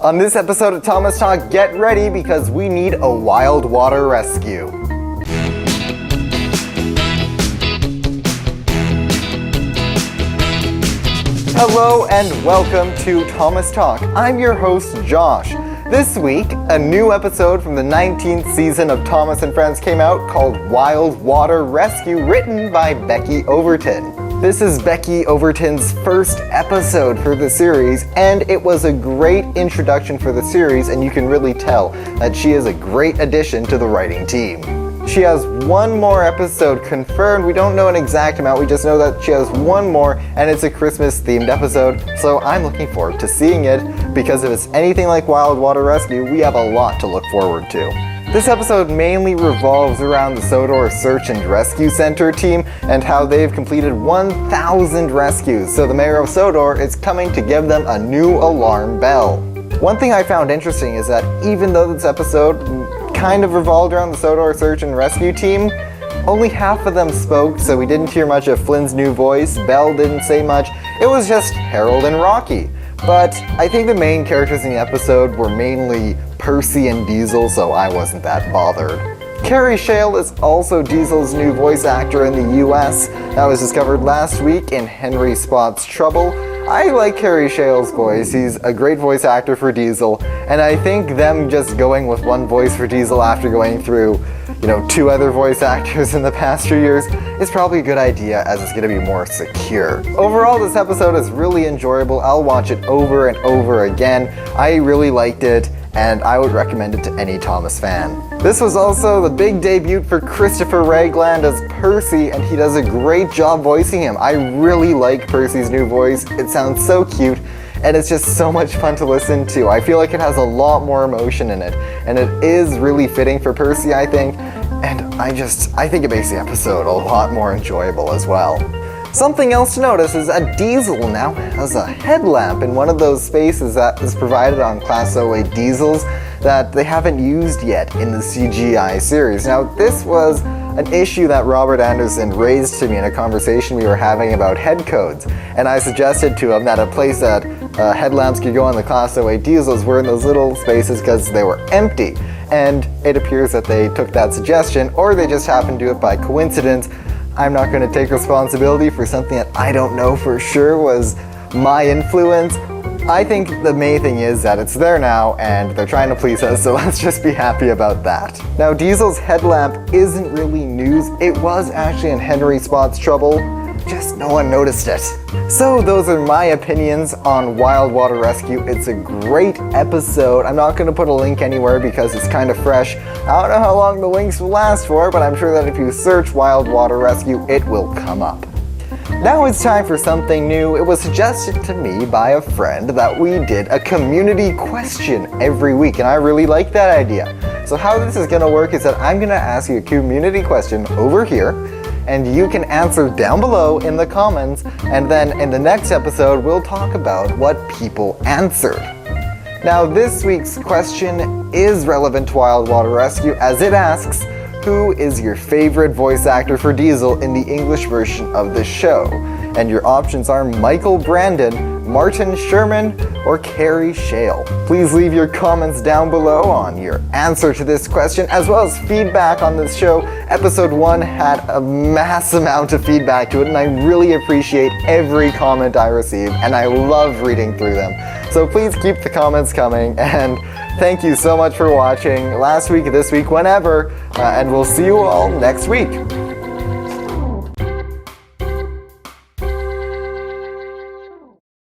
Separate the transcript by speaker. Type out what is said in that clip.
Speaker 1: On this episode of Thomas Talk, get ready because we need a wild water rescue. Hello and welcome to Thomas Talk. I'm your host, Josh. This week, a new episode from the 19th season of Thomas and Friends came out called Wild Water Rescue, written by Becky Overton. This is Becky Overton's first episode for the series, and it was a great introduction for the series, and you can really tell that she is a great addition to the writing team. She has one more episode confirmed. We don't know an exact amount, we just know that she has one more, and it's a Christmas-themed episode, so I'm looking forward to seeing it, because if it's anything like Wild Water Rescue, we have a lot to look forward to. This episode mainly revolves around the Sodor Search and Rescue Center team and how they've completed 1,000 rescues, so the mayor of Sodor is coming to give them a new alarm bell. One thing I found interesting is that even though this episode kind of revolved around the Sodor Search and Rescue team, only half of them spoke, so we didn't hear much of Flynn's new voice, Belle didn't say much, it was just Harold and Rocky. But I think the main characters in the episode were mainly Percy and Diesel, so I wasn't that bothered. Carrie Shale is also Diesel's new voice actor in the US. That was discovered last week in Henry Spots Trouble. I like Carrie Shale's voice. He's a great voice actor for Diesel, and I think them just going with one voice for Diesel after going through, two other voice actors in the past few years is probably a good idea, as it's going to be more secure. Overall, this episode is really enjoyable. I'll watch it over and over again. I really liked it, and I would recommend it to any Thomas fan. This was also the big debut for Christopher Ragland as Percy, and he does a great job voicing him. I really like Percy's new voice. It sounds so cute, and it's just so much fun to listen to. I feel like it has a lot more emotion in it, and it is really fitting for Percy, I think, and I think it makes the episode a lot more enjoyable as well. Something else to notice is that Diesel now has a headlamp in one of those spaces that is provided on Class 08 Diesels that they haven't used yet in the CGI series. Now, this was an issue that Robert Anderson raised to me in a conversation we were having about head codes, and I suggested to him that a place that headlamps could go on the Class 08 Diesels were in those little spaces because they were empty, and it appears that they took that suggestion, or they just happened to do it by coincidence. I'm not going to take responsibility for something that I don't know for sure was my influence. I think the main thing is that it's there now and they're trying to please us, so let's just be happy about that. Now, Diesel's headlamp isn't really news. It was actually in Henry Spots Trouble, just no one noticed it. So those are my opinions on Wild Water Rescue. It's a great episode. I'm not going to put a link anywhere because it's kind of fresh. I don't know how long the links will last for, but I'm sure that if you search Wild Water Rescue, it will come up. Now it's time for something new. It was suggested to me by a friend that we did a community question every week, and I really like that idea. So how this is going to work is that I'm going to ask you a community question over here, and you can answer down below in the comments, and then in the next episode we'll talk about what people answered. Now, this week's question is relevant to Wild Water Rescue, as it asks, who is your favorite voice actor for Diesel in the English version of the show? And your options are Michael Brandon, Martin Sherman, or Carrie Shale. Please leave your comments down below on your answer to this question, as well as feedback on this show. Episode 1 had a mass amount of feedback to it, and I really appreciate every comment I receive, and I love reading through them. So please keep the comments coming, and thank you so much for watching last week, this week, whenever, and we'll see you all next week.